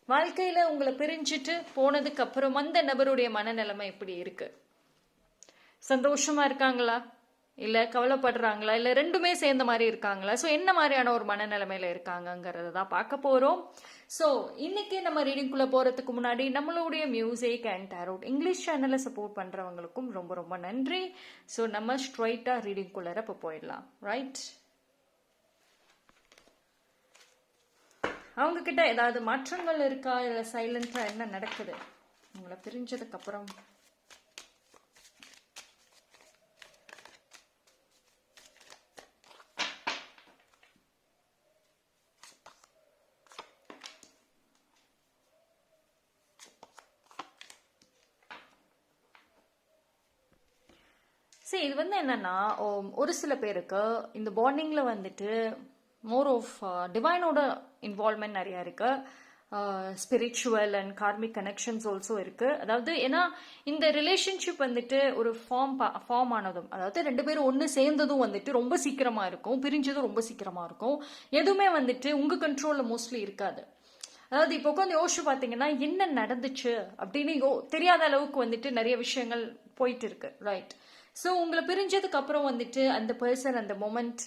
வாழ்க்கையில உங்களை பிரிஞ்சுட்டு போனதுக்கு அப்புறம் அந்த நபருடைய மனநிலைமை எப்படி இருக்கு? சந்தோஷமா இருக்காங்களா, இல்ல கவலைப்படுறாங்களா, இல்ல ரெண்டுமே சேர்ந்த மாதிரி இருக்காங்களா? ஸோ என்ன மாதிரியான ஒரு மனநிலைமையில இருக்காங்கங்கிறத தான் பார்க்க போறோம். ஸோ இன்னைக்கு நம்ம ரீடிங்குள்ள போறதுக்கு முன்னாடி நம்மளுடைய மியூசிக் அண்ட் டேரோட் இங்கிலீஷ் சேனலை சப்போர்ட் பண்றவங்களுக்கும் ரொம்ப ரொம்ப நன்றி. ஸோ நம்ம ஸ்ட்ரைட்டா ரீடிங்குள்ளர இப்போ போயிடலாம். ரைட், அவங்க கிட்ட ஏதாவது மாற்றங்கள் இருக்கா, இல்ல சைலண்டா என்ன நடக்குது உங்களை பிரிஞ்சதுக்கு அப்புறம்? சரி, இது வந்து என்னன்னா, ஒரு சில பேருக்கு இந்த பாண்டிங்ல வந்துட்டு மோர் ஆஃப் டிவைனோட இன்வால்மெண்ட் நிறைய இருக்கு. Spiritual and karmic connections also இருக்கு. அதாவது ஏன்னா இந்த ரிலேஷன்ஷிப் வந்துட்டு ஒரு ஃபார்ம் ஆனதும், அதாவது ரெண்டு பேரும் ஒன்று சேர்ந்ததும் வந்துட்டு ரொம்ப சீக்கிரமா இருக்கும், பிரிஞ்சதும் ரொம்ப சீக்கிரமா இருக்கும். எதுவுமே வந்துட்டு உங்க கண்ட்ரோல்ல மோஸ்ட்லி இருக்காது. அதாவது இப்போ உட்காந்து யோசிச்சு பார்த்தீங்கன்னா என்ன நடந்துச்சு அப்படின்னு தெரியாத அளவுக்கு வந்துட்டு நிறைய விஷயங்கள் போயிட்டு இருக்கு. ரைட், ஸோ உங்களை பிரிஞ்சதுக்கு அப்புறம் வந்துட்டு அந்த பர்சன் அந்த மொமெண்ட்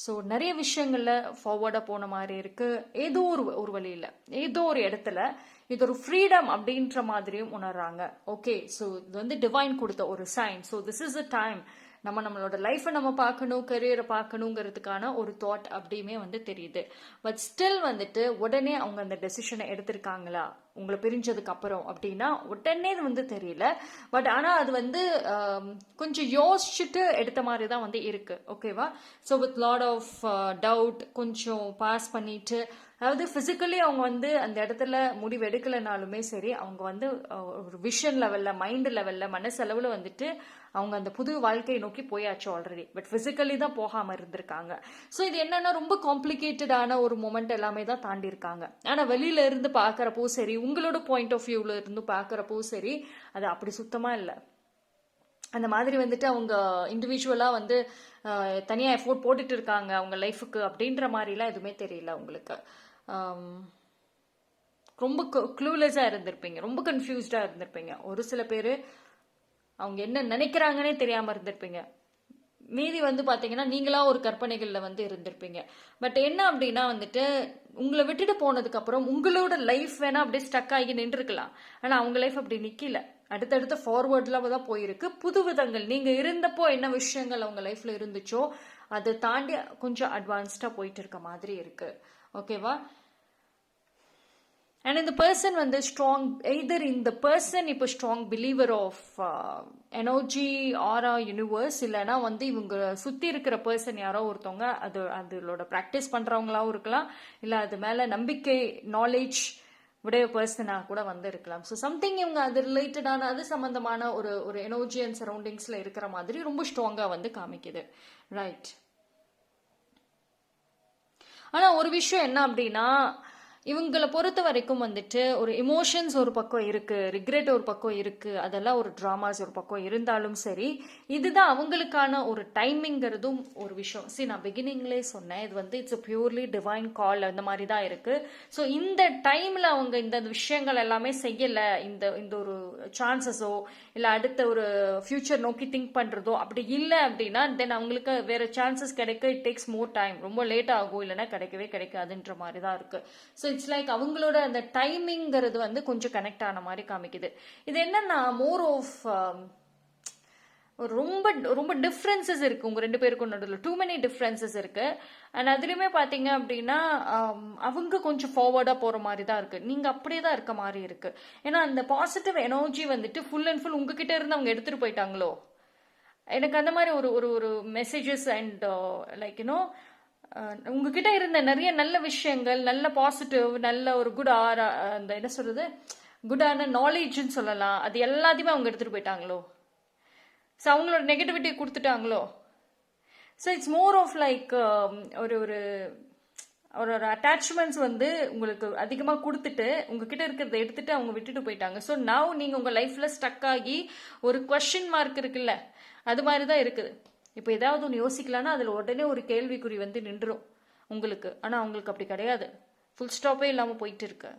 ஸோ நிறைய விஷயங்கள்ல ஃபார்வர்டாக போன மாதிரி இருக்கு. ஏதோ ஒரு வழியில் ஏதோ ஒரு இடத்துல இது ஒரு ஃப்ரீடம் அப்படின்ற மாதிரியும் உணர்றாங்க. ஓகே, ஸோ இது வந்து டிவைன் கொடுத்த ஒரு sign. So this is a time நம்மளோட லைஃப்பை நம்ம பார்க்கணும், கரியரை பார்க்கணுங்கிறதுக்கான ஒரு தாட் அப்படியுமே வந்து தெரியுது. பட் ஸ்டில் வந்துட்டு உடனே அவங்க அந்த டெசிஷனை எடுத்திருக்காங்களா உங்களை பிரிஞ்சதுக்கு அப்புறம் அப்படின்னா உடனே வந்து தெரியல. பட் ஆனால் அது வந்து கொஞ்சம் யோசிச்சுட்டு எடுத்த மாதிரி தான் வந்து இருக்கு. ஓகேவா? So with lot of doubt கொஞ்சம் பாஸ் பண்ணிட்டு, அதாவது பிசிக்கலி அவங்க வந்து அந்த இடத்துல முடிவு எடுக்கலைனாலுமே சரி, அவங்க வந்து ஒரு விஷன் லெவல்ல, மைண்ட் லெவல்ல, மனசளவுல வந்துட்டு அவங்க அந்த புது வாழ்க்கையை நோக்கி போயாச்சு ஆல்ரெடி. பட் பிசிக்கலி தான் போகாம இருந்திருக்காங்க. ஸோ இது என்னன்னா ரொம்ப காம்ப்ளிகேட்டடான ஒரு மொமெண்ட் எல்லாமே தான் தாண்டி இருக்காங்க. ஆனா வெளியில இருந்து பாக்குறப்போ சரி, உங்களோட பாயிண்ட் ஆஃப் வியூல இருந்து பாக்குறப்போ சரி, அது அப்படி சுத்தமா இல்லை. அந்த மாதிரி வந்துட்டு அவங்க இண்டிவிஜுவலா வந்து தனியா எஃபோர்ட் போட்டுட்டு இருக்காங்க அவங்க லைஃபுக்கு அப்படின்ற மாதிரிலாம் எதுவுமே தெரியல உங்களுக்கு. ரொம்ப க்ளூலெஸ்ஸா இருந்திருப்பீங்க, ரொம்ப கன்ஃபியூஸ்டா இருந்திருப்பீங்க. ஒரு சில பேர் அவங்க என்ன நினைக்கிறாங்கன்னே தெரியாம இருந்திருப்பீங்க. மீதி வந்து பாத்தீங்கன்னா நீங்களா ஒரு கற்பனைகள்ல வந்து இருந்திருப்பீங்க. பட் என்ன அப்படின்னா வந்துட்டு உங்களை விட்டுட்டு போனதுக்கு அப்புறம் உங்களோட லைஃப் வேணா அப்படியே ஸ்டக் ஆகி நின்று இருக்கலாம். ஆனா அவங்க லைஃப் அப்படி நிக்கல, அடுத்தடுத்த ஃபார்வர்ட்ல தான் போயிருக்கு. புது விதங்கள் நீங்க இருந்தப்போ என்ன விஷயங்கள் அவங்க லைஃப்ல இருந்துச்சோ அதை தாண்டி கொஞ்சம் அட்வான்ஸ்டா போயிட்டு இருக்க மாதிரி இருக்கு. ஓகேவா? அண்ட் இந்த பர்சன் வந்து ஸ்ட்ராங், எய்தர் இந்த பர்சன் இப்போ ஸ்ட்ராங் பிலீவர் ஆஃப் எனர்ஜி ஆரா யூனிவர்ஸ், இல்லைன்னா வந்து இவங்க சுற்றி இருக்கிற பர்சன் யாரோ ஒருத்தவங்க அதோட ப்ராக்டிஸ் பண்ணுறவங்களாவும் இருக்கலாம், இல்லை அது மேலே நம்பிக்கை நாலேஜ் உடைய பர்சனாக கூட வந்து இருக்கலாம். ஸோ சம்திங் இவங்க அது ரிலேட்டடான அது சம்மந்தமான ஒரு எனர்ஜி அண்ட் சரௌண்டிங்ஸில் இருக்கிற மாதிரி ரொம்ப ஸ்ட்ராங்காக வந்து காமிக்குது. ரைட், ஆனால் ஒரு விஷயம் என்ன அப்படின்னா, இவங்களை பொறுத்த வரைக்கும் வந்துட்டு ஒரு இமோஷன்ஸ் ஒரு பக்கம் இருக்கு, ரிக்ரெட் ஒரு பக்கம் இருக்கு, அதெல்லாம் ஒரு டிராமாஸ் ஒரு பக்கம் இருந்தாலும் சரி, இதுதான் அவங்களுக்கான ஒரு டைமிங்கிறதும் ஒரு விஷயம். சரி, நான் பிகினிங்லேயே சொன்னேன், இது வந்து இட்ஸ் பியூர்லி டிவைன் கால் அந்த மாதிரி தான் இருக்கு. ஸோ இந்த டைம்ல அவங்க இந்த விஷயங்கள் எல்லாமே செய்யல, இந்த இந்த ஒரு சான்சஸோ இல்லை அடுத்த ஒரு ஃபியூச்சர் நோக்கி திங்க் பண்றதோ அப்படி இல்லை அப்படின்னா தென் அவங்களுக்கு வேற சான்சஸ் கிடைக்க இட் டேக்ஸ் மோர் டைம், ரொம்ப லேட் ஆகும், இல்லைன்னா கிடைக்கவே கிடைக்காதுன்ற மாதிரி தான் இருக்கு. ஸோ இட்ஸ் லைக் அவங்களோட அந்த டைமிங்கிறது வந்து கொஞ்சம் கனெக்ட் ஆன மாதிரி காமிக்குது. இது என்னன்னா மோர் ஆஃப் ரொம்ப ரொம்ப டிஃப்ரென்சஸ் இருக்கு உங்க ரெண்டு பேருக்கும் நடுவில், டூ மெனி டிஃப்ரென்சஸ் இருக்கு. அண்ட் அதுலயுமே பாத்தீங்க அப்படின்னா அவங்க கொஞ்சம் ஃபார்வர்டா போற மாதிரி தான் இருக்கு, நீங்க அப்படியே தான் இருக்க மாதிரி இருக்கு. ஏன்னா அந்த பாசிட்டிவ் எனர்ஜி வந்துட்டு ஃபுல் அண்ட் ஃபுல் உங்ககிட்ட இருந்து அவங்க எடுத்துட்டு போயிட்டாங்களோ, எனக்கு அந்த மாதிரி ஒரு ஒரு ஒரு மெசேஜஸ் அண்ட் லைக் யூனோ உங்ககிட்ட இருந்த நிறைய நல்ல விஷயங்கள், நல்ல பாசிட்டிவ், நல்ல ஒரு குட் அந்த என்ன சொல்றது, குட்டான நாலேஜ்னு சொல்லலாம், அது எல்லாத்தையுமே அவங்க எடுத்துட்டு போயிட்டாங்களோ. ஸோ அவங்களோட நெகட்டிவிட்டி கொடுத்துட்டாங்களோ. So it's more of like ஒரு ஒரு ஒரு அட்டாச்மெண்ட்ஸ் வந்து உங்களுக்கு அதிகமாக கொடுத்துட்டு உங்ககிட்ட இருக்கிறத எடுத்துட்டு அவங்க விட்டுட்டு போயிட்டாங்க. ஸோ நவ் நீங்கள் உங்கள் லைஃப்பில் ஸ்டக் ஆகி ஒரு கொஸ்டின் மார்க் இருக்குல்ல, அது மாதிரி தான் இருக்குது. இப்போ ஏதாவது ஒன்று யோசிக்கலான்னா அதில் உடனே ஒரு கேள்விக்குறி வந்து நின்றுடும் உங்களுக்கு. ஆனால் அவங்களுக்கு அப்படி கிடையாது, ஃபுல் ஸ்டாப்பே இல்லாமல் போயிட்டு இருக்கு.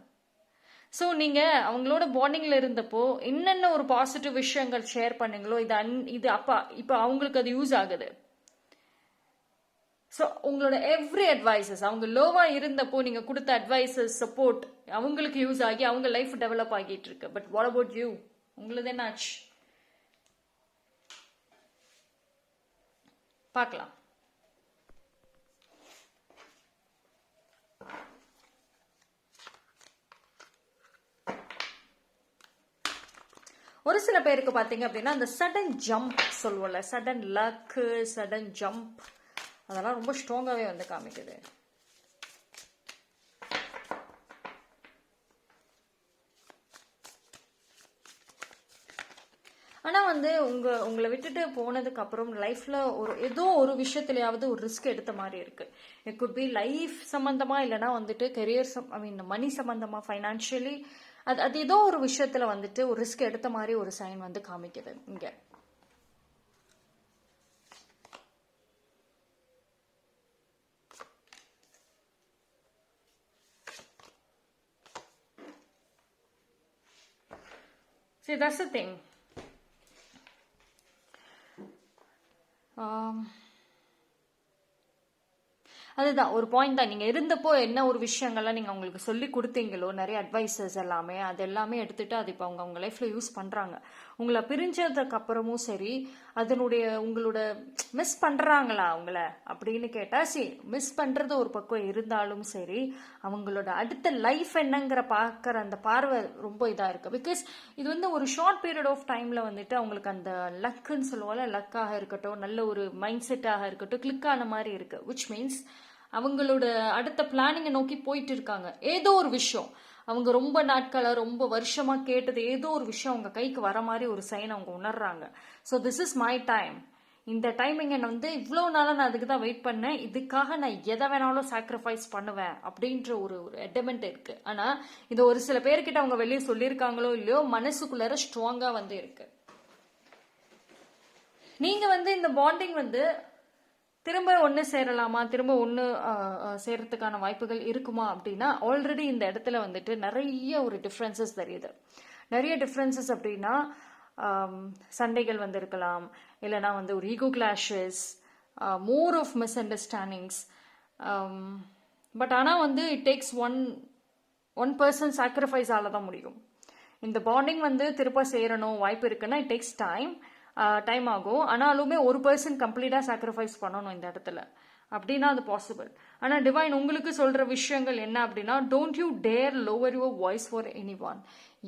ஸோ நீங்கள் அவங்களோட பாண்டிங்கில் இருந்தப்போ என்னென்ன ஒரு பாசிட்டிவ் விஷயங்கள் ஷேர் பண்ணீங்களோ இது இப்போ அவங்களுக்கு அது யூஸ் ஆகுது. ஸோ உங்களோட எவ்ரி அட்வைசஸ் அவங்க லோவாக இருந்தப்போ நீங்கள் கொடுத்த அட்வைசஸ் சப்போர்ட் அவங்களுக்கு யூஸ் ஆகி அவங்க லைஃப் டெவலப் ஆகிட்டு இருக்கு. But what about you? உங்களது என்ன ஆச்சு பார்க்கலாம். ஒரு சில பேருக்கு பார்த்தீங்க அப்படின்னா அந்த சடன் ஜம்ப் சொல்லுவோம்ல, சடன் லக்கு, சடன் ஜம்ப், அதெல்லாம் ரொம்ப ஸ்ட்ராங்காகவே வந்து காமிக்குது. ஆனால் வந்து உங்களை விட்டுட்டு போனதுக்கு அப்புறம் லைஃப்ல ஏதோ ஒரு விஷயத்துலயாவது ஒரு ரிஸ்க் எடுத்த மாதிரி இருக்கு. இட் குட் பி லைஃப் சம்பந்தமா, இல்லைன்னா வந்துட்டு கெரியர் ஐ மீன் மணி சம்பந்தமா, ஃபைனான்சியலி அது ஏதோ ஒரு விஷயத்துல வந்துட்டு ஒரு ரிஸ்க் எடுத்த மாதிரி ஒரு சைன் வந்து காமிக்குது இங்க. See, that's the thing. அதுதான் ஒரு பாயிண்ட் தான். நீங்கள் இருந்தப்போ என்ன ஒரு விஷயங்கள்லாம் நீங்கள் அவங்களுக்கு சொல்லி கொடுத்தீங்களோ, நிறைய அட்வைசஸ் எல்லாமே, அது எல்லாமே எடுத்துட்டு அது இப்போ அவங்க லைஃப்பில் யூஸ் பண்ணுறாங்க. உங்களை பிரிஞ்சதுக்கு அப்புறமும் சரி, உங்களோட மிஸ் பண்ணுறாங்களா அவங்கள அப்படின்னு கேட்டால் மிஸ் பண்ணுறது ஒரு பக்கம் இருந்தாலும் சரி, அவங்களோட அடுத்த லைஃப் என்னங்கிற பார்க்குற அந்த பார்வை ரொம்ப இதாக இருக்குது. பிகாஸ் இது வந்து ஒரு ஷார்ட் பீரியட் ஆஃப் டைமில் வந்துட்டு அவங்களுக்கு அந்த லக்குன்னு சொல்லுவோம்ல, லக்காக இருக்கட்டும், நல்ல ஒரு மைண்ட் செட்டாக இருக்கட்டும், கிளிக் ஆன மாதிரி இருக்குது. விச் மீன்ஸ் அவங்களோட அடுத்த பிளானிங்கை நோக்கி போயிட்டு இருக்காங்க. ஏதோ ஒரு விஷயம் அவங்க ரொம்ப நாட்களா ரொம்ப வருஷமா கேட்டது, ஏதோ ஒரு விஷயம் அவங்க கைக்கு வர மாதிரி ஒரு சைன் அவங்க உணர்றாங்க. So this is my time. இந்த டைமிங் என்ன வந்து இவ்வளோ நாளாக நான் அதுக்கு தான் வெயிட் பண்ணேன், இதுக்காக நான் எதை வேணாலும் சாக்ரிஃபைஸ் பண்ணுவேன் அப்படின்ற ஒரு எடமெண்ட் இருக்கு. ஆனால் இது ஒரு சில பேர்கிட்ட அவங்க வெளியே சொல்லியிருக்காங்களோ இல்லையோ, மனசுக்குள்ளார ஸ்ட்ராங்கா வந்து இருக்கு. நீங்க வந்து இந்த பாண்டிங் வந்து திரும்ப ஒன்று சேரலாமா, திரும்ப ஒன்று சேரத்துக்கான வாய்ப்புகள் இருக்குமா அப்படின்னா, ஆல்ரெடி இந்த இடத்துல வந்துட்டு நிறைய ஒரு டிஃப்ரென்சஸ் தெரியுது. நிறைய டிஃப்ரென்சஸ் அப்படின்னா சண்டைகள் வந்து இருக்கலாம், இல்லைனா வந்து ஒரு ego clashes, more of misunderstandings. But ஆனால் வந்து it takes one person sacrifice ஆல தான் முடியும். இந்த பாண்டிங் வந்து திரும்ப சேரணும் வாய்ப்பு இருக்குன்னா இட் டேக்ஸ் டைம் ஆகும். ஆனாலுமே ஒரு பர்சன் கம்ப்ளீட்டாக சாக்ரிஃபைஸ் பண்ணணும் இந்த இடத்துல, அப்படின்னா அது பாசிபிள். ஆனால் டிவைன் உங்களுக்கு சொல்கிற விஷயங்கள் என்ன அப்படின்னா, don't you dare lower your voice for anyone.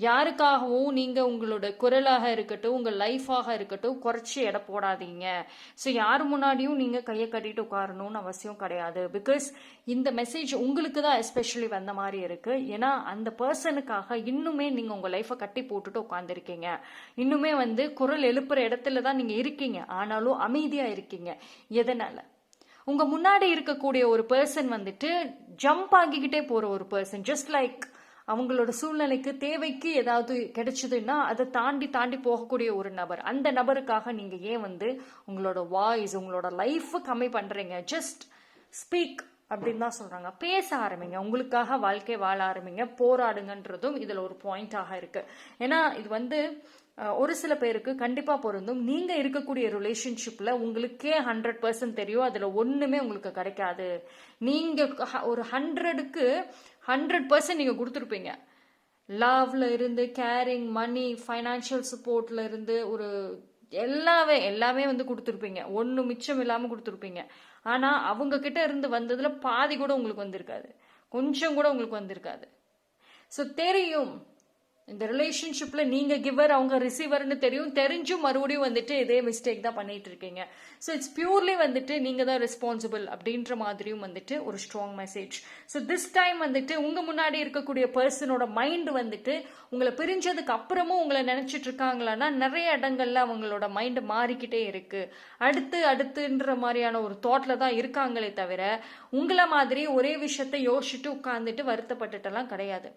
யாருக்காகவும் நீங்கள் உங்களோட குரலாக இருக்கட்டும், உங்கள் லைஃபாக இருக்கட்டும், குறைச்சி எடை போடாதீங்க. ஸோ யார் முன்னாடியும் நீங்கள் கையை கட்டிட்டு உட்காரணும்னு அவசியம் கிடையாது. பிகாஸ் இந்த மெசேஜ் உங்களுக்கு தான் எஸ்பெஷலி வந்த மாதிரி இருக்கு. ஏன்னா அந்த பர்சனுக்காக இன்னுமே நீங்கள் உங்கள் லைஃப்பை கட்டி போட்டுட்டு உட்காந்துருக்கீங்க. இன்னுமே வந்து குரல் எழுப்புற இடத்துல தான் நீங்கள் இருக்கீங்க, ஆனாலும் அமைதியாக இருக்கீங்க. எதனால? உங்க முன்னாடி இருக்கக்கூடிய ஒரு பர்சன் வந்துட்டு ஜம்ப் ஆகிக்கிட்டே போற ஒரு பர்சன், ஜஸ்ட் லைக் அவங்களோட சூழ்நிலைக்கு தேவைக்கு ஏதாவது கிடைச்சதுன்னா அதை தாண்டி தாண்டி போகக்கூடிய ஒரு நபர். அந்த நபருக்காக நீங்க ஏன் வந்து உங்களோட வாய்ஸ், உங்களோட லைஃப் கம்மி பண்றீங்க? ஜஸ்ட் ஸ்பீக் அப்படின்னு தான் சொல்றாங்க. பேச ஆரம்பிங்க, உங்களுக்காக வாழ்க்கை வாழ ஆரம்பிங்க, போராடுங்கன்றதும் இதுல ஒரு பாயிண்டாக இருக்கு. ஏன்னா இது வந்து ஒரு சில பேருக்கு கண்டிப்பா பொருந்தும். நீங்க இருக்கக்கூடிய ரிலேஷன்ஷிப்ல உங்களுக்கே 100% தெரியும், அதுல ஒண்ணுமே உங்களுக்கு கிடைக்காது. நீங்க ஒரு 100க்கு 100% நீங்க கொடுத்துருப்பீங்க. லவ்ல இருந்து, கேரிங், மணி, ஃபைனான்சியல் சப்போர்ட்ல இருந்து, ஒரு எல்லாமே வந்து கொடுத்துருப்பீங்க. ஒண்ணு மிச்சம் இல்லாம கொடுத்துருப்பீங்க. ஆனா அவங்க கிட்ட இருந்து வந்ததுல பாதி கூட உங்களுக்கு வந்திருக்காது, கொஞ்சம் கூட உங்களுக்கு வந்திருக்காது. ஸோ தெரியும் இந்த ரிலேஷன்ஷிப்ல நீங்க கிவர், அவங்க ரிசீவர்னு தெரிஞ்சும் மறுபடியும் வந்துட்டு இதே மிஸ்டேக் தான் பண்ணிட்டு இருக்கீங்க. ஸோ இட்ஸ் பியூர்லி வந்துட்டு நீங்க தான் ரெஸ்பான்சிபிள் அப்படின்ற மாதிரியும் வந்துட்டு ஒரு strong message. So this time வந்துட்டு உங்க முன்னாடி இருக்கக்கூடிய பர்சனோட மைண்ட் வந்துட்டு உங்களை பிரிஞ்சதுக்கு அப்புறமும் உங்களை நினைச்சிட்டு இருக்காங்களான்னா, நிறைய இடங்கள்ல அவங்களோட மைண்ட் மாறிக்கிட்டே இருக்கு. அடுத்துன்ற மாதிரியான ஒரு தாட்ல தான் இருக்காங்களே தவிர, உங்களை மாதிரி ஒரே விஷயத்த யோசிச்சுட்டு உட்கார்ந்துட்டு வருத்தப்பட்டுட்டெல்லாம் கிடையாது.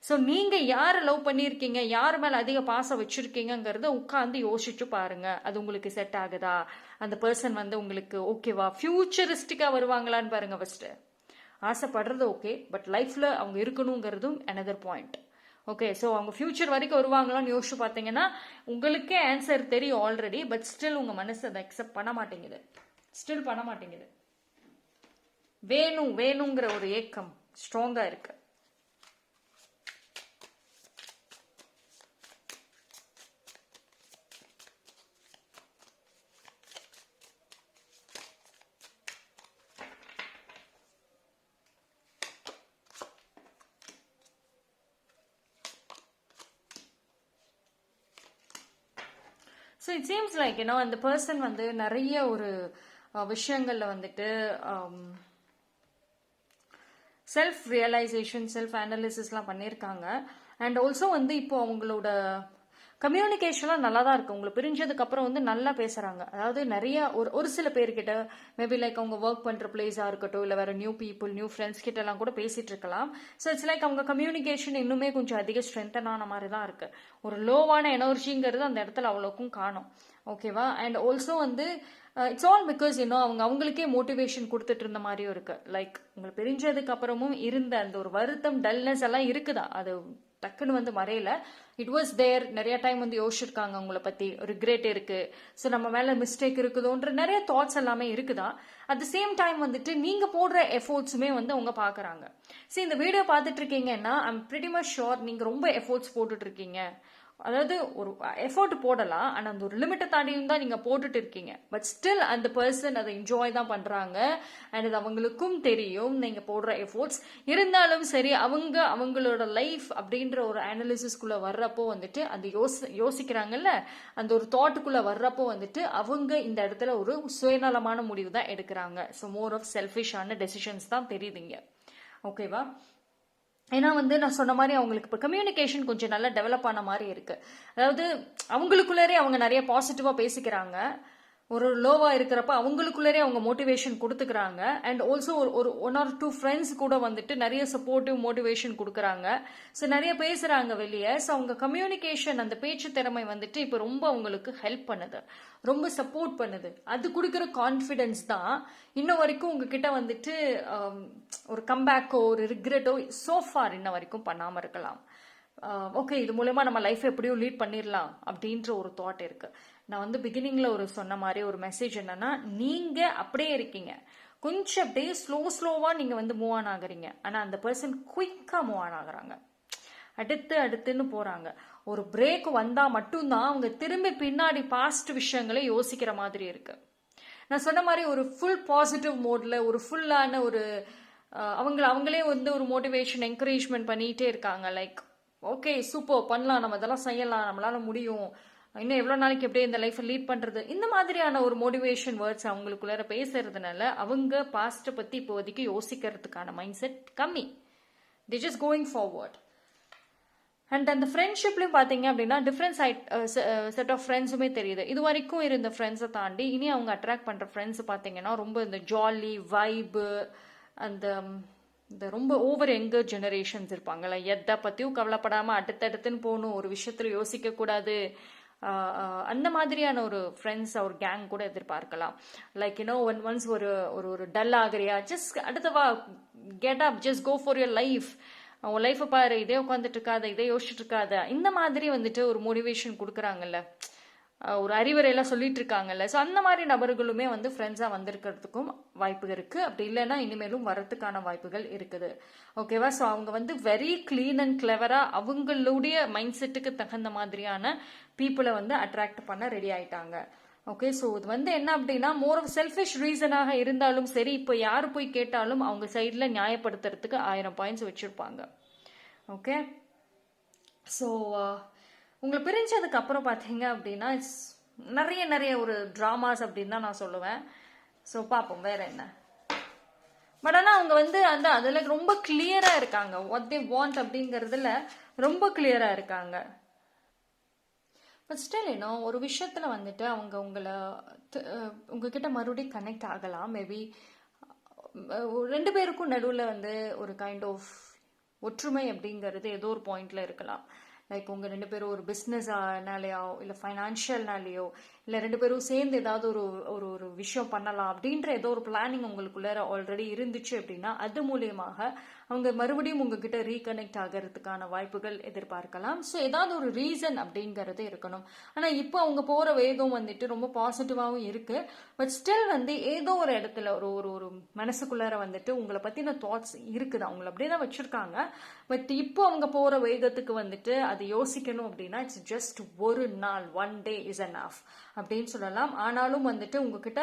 ஸோ நீங்கள் யாரை லவ் பண்ணியிருக்கீங்க, யார் மேலே அதிக பாசம் வச்சுருக்கீங்கிறத உட்காந்து யோசிச்சு பாருங்க. அது உங்களுக்கு செட் ஆகுதா, அந்த பர்சன் வந்து உங்களுக்கு ஓகேவா, ஃபியூச்சரிஸ்டிக்காக வருவாங்களான்னு பாருங்க ஃபர்ஸ்ட். ஆசைப்படுறது ஓகே, பட் லைஃப்பில் அவங்க இருக்கணுங்கிறதும் another பாயிண்ட். ஓகே, ஸோ அவங்க ஃபியூச்சர் வரைக்கும் வருவாங்களான்னு யோசிச்சு பார்த்தீங்கன்னா உங்களுக்கே ஆன்சர் தெரியும் ஆல்ரெடி. பட் ஸ்டில் உங்கள் மனசு அதை அக்செப்ட் பண்ண மாட்டேங்குது, ஸ்டில் பண்ண மாட்டேங்குது. வேணுங்கிற ஒரு ஏக்கம் ஸ்ட்ராங்காக இருக்கு. ஸோ இட் சீம்ஸ் லைக் அந்த பர்சன் வந்து நிறைய ஒரு விஷயங்கள்ல வந்துட்டு செல்ஃப் ரியலைசேஷன், செல்ஃப் அனாலிசிஸ்லாம் பண்ணியிருக்காங்க. அண்ட் ஆல்சோ வந்து இப்போ அவங்களோட கம்யூனிகேஷன்லாம் நல்லா தான் இருக்கு. உங்களை பிரிஞ்சதுக்கு அப்புறம் வந்து நல்லா பேசுறாங்க. அதாவது நிறைய ஒரு சில பேர்கிட்ட மேபி லைக் அவங்க ஒர்க் பண்ற பிளேஸா இருக்கட்டும், இல்ல வேற நியூ பீப்புள், நியூ ஃப்ரெண்ட்ஸ் கிட்ட எல்லாம் கூட பேசிட்டு இருக்கலாம். ஸோ இட்ஸ் லைக் அவங்க கம்யூனிகேஷன் இன்னுமே கொஞ்சம் அதிக ஸ்ட்ரென்தன் ஆன மாதிரி தான் இருக்கு. ஒரு லோவான எனர்ஜிங்கிறது அந்த இடத்துல அவ்வளோக்கும் காணும். ஓகேவா? அண்ட் ஆல்சோ வந்து இட்ஸ் ஆல் பிகாஸ் அவங்களுக்கே மோட்டிவேஷன் கொடுத்துட்டு இருந்த மாதிரியும் இருக்கு. லைக் உங்களை பிரிஞ்சதுக்கு அப்புறமும் இருந்த அந்த ஒரு வருத்தம், டல்னஸ் எல்லாம் இருக்குதா, அது டக்குன்னு வந்து மறையல. It was there. நிறைய டைம் வந்து யோசிச்சிருக்காங்க உங்களை பத்தி, ரிக்ரெட் இருக்கு, ஸோ நம்ம மேல மிஸ்டேக் இருக்குதோன்ற நிறைய தாட்ஸ் எல்லாமே இருக்குதா. அட் த சேம் டைம் வந்துட்டு நீங்க போடுற எஃபோர்ட்ஸுமே வந்து அவங்க பாக்குறாங்க. சரி, இந்த வீடியோ பார்த்துட்டு இருக்கீங்கன்னா ஐம் பிரிட்டி மச் ஷோர் நீங்க ரொம்ப எஃபோர்ட்ஸ் போட்டுட்டு இருக்கீங்க. அதாவது ஒரு எஃபோர்ட் போடலாம், ஆனா அந்த ஒரு லிமிட்டை தாண்டியும் தான் நீங்க போட்டுட்டு இருக்கீங்க. பட் ஸ்டில் அந்த பர்சன் அதை என்ஜாய் தான் பண்றாங்க. அண்ட் அது அவங்களுக்கும் தெரியும் நீங்க போடுற எஃபோர்ட்ஸ். இருந்தாலும் சரி, அவங்களோட லைஃப் அப்படின்ற ஒரு அனாலிசிஸ்குள்ள வர்றப்போ வந்துட்டு அந்த யோசிக்கிறாங்கல்ல, அந்த ஒரு தாட்டுக்குள்ள வர்றப்போ வந்துட்டு அவங்க இந்த இடத்துல ஒரு சுயநலமான முடிவு தான் எடுக்கிறாங்க. ஸோ மோர் ஆஃப் செல்ஃபிஷான டெசிஷன்ஸ் தான் தெரியுதுங்க. ஓகேவா? ஏன்னா வந்து நான் சொன்ன மாதிரி அவங்களுக்கு இப்போ கம்யூனிகேஷன் கொஞ்சம் நல்லா டெவலப் ஆன மாதிரி இருக்கு. அதாவது அவங்களுக்குள்ளே அவங்க நிறைய பாசிட்டிவா பேசிக்கிறாங்க. ஒரு லோவா இருக்கிறப்ப அவங்களுக்குள்ளே அவங்க மோட்டிவேஷன் கொடுத்துக்கிறாங்க. அண்ட் ஆல்சோ ஒரு 1 or 2 ஃப்ரெண்ட்ஸ் கூட வந்துட்டு நிறைய சப்போர்ட்டிவ் மோட்டிவேஷன் கொடுக்குறாங்க. ஸோ நிறைய பேசுறாங்க வெளியே. ஸோ அவங்க கம்யூனிகேஷன், அந்த பேச்சு திறமை வந்துட்டு இப்போ ரொம்ப அவங்களுக்கு ஹெல்ப் பண்ணுது, ரொம்ப சப்போர்ட் பண்ணுது. அது கொடுக்குற கான்ஃபிடென்ஸ் தான் இன்ன வரைக்கும் உங்ககிட்ட வந்துட்டு ஒரு கம்பேக்கோ ஒரு ரிக்ரெட்டோ சோஃபார் இன்ன வரைக்கும் பண்ணாம இருக்கலாம். ஓகே, இது மூலமா நம்ம லைஃப் எப்படியும் லீட் பண்ணிடலாம் அப்படின்ற ஒரு தாட் இருக்கு. நான் வந்து பிகினிங்ல சொன்ன மாதிரி ஒரு மெசேஜ் என்னன்னா, நீங்க அப்படியே இருக்கீங்க, கொஞ்சம் அப்படியே ஸ்லோவா நீங்க வந்து மூவ் ஆன் ஆகுறீங்க. ஆனா அந்த பர்சன் குயிக்கா மூவ் ஆன் ஆகுறாங்க, அடுத்துன்னு போறாங்க. ஒரு பிரேக் வந்தா மட்டும்தான் அவங்க திரும்பி பின்னாடி பாஸ்ட் விஷயங்களை யோசிக்கிற மாதிரி இருக்கு. நான் சொன்ன மாதிரி ஒரு ஃபுல் பாசிட்டிவ் மோட்ல, ஒரு ஃபுல்லான ஒரு அவங்களே வந்து ஒரு மோட்டிவேஷன் என்கரேஜ்மெண்ட் பண்ணிட்டே இருக்காங்க. லைக் ஓகே, சூப்பர், பண்ணலாம், நம்ம இதெல்லாம் செய்யலாம், நம்மளால முடியும், இன்னும் எவ்வளவு நாளைக்கு எப்படியே இந்த லைஃப் லீட் பண்றது, இந்த மாதிரியான ஒரு மோட்டிவேஷன் வேர்ட்ஸ் அவங்களுக்குள்ள பேசுறதுனால அவங்க பாஸ்ட பத்தி இப்போதைக்கு யோசிக்கிறதுக்கான மைண்ட் செட் கம்மி. தி ஜஸ்ட் கோயிங் ஃபார்வர்ட். அண்ட் அந்த ஃப்ரெண்ட்ஷிப்லையும் பார்த்தீங்க அப்படின்னா டிஃப்ரெண்ட் செட் ஆஃப் ஃப்ரெண்ட்ஸுமே தெரியுது. இது வரைக்கும் இருந்த ஃப்ரெண்ட்ஸை தாண்டி இனி அவங்க அட்ராக்ட் பண்ணுற ஃப்ரெண்ட்ஸ் பார்த்தீங்கன்னா ரொம்ப இந்த ஜாலி வைபு, அந்த இந்த ரொம்ப ஓவர் யங்கர் ஜெனரேஷன்ஸ் இருப்பாங்கல்ல, எதை பற்றியும் கவலைப்படாமல் அடுத்தடுத்துன்னு போகணும், ஒரு விஷயத்தில் யோசிக்கக்கூடாது, அந்த மாதிரியான ஒரு ஃப்ரெண்ட்ஸ் ஒரு கேங் கூட எதிர்பார்க்கலாம். லைக் ஒன்ஸ் ஒரு டல் ஆகிறியா, ஜஸ்ட் அடுத்தவா get up, just go for your life, உன் லைஃப்பை பாரு, இதே உட்காந்துட்டு இருக்காத, இதே யோசிச்சுட்டு இருக்காத, இந்த மாதிரி வந்துட்டு ஒரு மோட்டிவேஷன் கொடுக்குறாங்கல்ல, ஒரு அறிவுரையெல்லாம் சொல்லிட்டு இருக்காங்கல்ல. ஸோ அந்த மாதிரி நபர்களுமே வந்து ஃப்ரெண்ட்ஸாக வந்திருக்கிறதுக்கும் வாய்ப்பு இருக்கு. அப்படி இல்லைன்னா இனிமேலும் வரத்துக்கான வாய்ப்புகள் இருக்குது. ஓகேவா? ஸோ அவங்க வந்து வெரி கிளீன் அண்ட் கிளவரா அவங்களுடைய மைண்ட் செட்டுக்கு தகுந்த மாதிரியான பீப்புளை வந்து அட்ராக்ட் பண்ண ரெடி ஆயிட்டாங்க. ஓகே, ஸோ இது வந்து என்ன அப்படின்னா மோர் ஆஃப் செல்ஃபிஷ் ரீசனாக இருந்தாலும் சரி, இப்போ யார் போய் கேட்டாலும் அவங்க சைடில் நியாயப்படுத்துறதுக்கு 1000 பாயிண்ட்ஸ் வச்சிருப்பாங்க. ஓகே, ஸோ உங்களை பிரிஞ்சதுக்கு அப்புறம் பார்த்தீங்க அப்படின்னா நிறைய ஒரு ட்ராமாஸ் அப்படின்னு தான் நான் சொல்லுவேன். ஸோ பார்ப்போம் வேற என்ன. பட் ஆனால் அவங்க வந்து அதில் ரொம்ப கிளியரா இருக்காங்க, வாட் தே வாண்ட் அப்படிங்கிறதுல ரொம்ப கிளியரா இருக்காங்க. பட் ஸ்டில் ஒரு விஷயத்துல வந்துட்டு அவங்க உங்ககிட்ட மறுபடியும் கனெக்ட் ஆகலாம். மேபி 2 பேருக்கும் நடுவில் வந்து ஒரு கைண்ட் ஆஃப் ஒற்றுமை அப்படிங்கிறது ஏதோ ஒரு பாயிண்ட்ல இருக்கலாம். லைக் உங்க 2 பேரும் ஒரு பிஸ்னஸ்னாலேயோ இல்லை ஃபைனான்ஷியல்னாலேயோ இல்லை 2 பேரும் சேர்ந்து ஏதாவது ஒரு விஷயம் பண்ணலாம் அப்படின்ற ஏதோ ஒரு பிளானிங் உங்களுக்குள்ள ஆல்ரெடி இருந்துச்சு அப்படின்னா அது மூலியமாக அவங்க மறுபடியும் உங்ககிட்ட ரீகனெக்ட் ஆகிறதுக்கான வாய்ப்புகள் எதிர்பார்க்கலாம். ஸோ ஏதாவது ஒரு ரீசன் அப்படிங்கிறது இருக்கணும். ஆனால் இப்போ அவங்க போகிற வேகம் வந்துட்டு ரொம்ப பாசிட்டிவாகவும் இருக்கு. பட் ஸ்டில் வந்து ஏதோ ஒரு இடத்துல ஒரு ஒரு ஒரு மனசுக்குள்ளார வந்துட்டு உங்களை பற்றின தாட்ஸ் இருக்குது, அவங்கள அப்படியே தான் வச்சிருக்காங்க. பட் இப்போ அவங்க போகிற வேகத்துக்கு வந்துட்டு அது யோசிக்கணும் அப்படின்னா இட்ஸ் ஜஸ்ட் ஒரு நாள், 1 day இஸ் enough அப்படின்னு சொல்லலாம். ஆனாலும் வந்துட்டு உங்ககிட்ட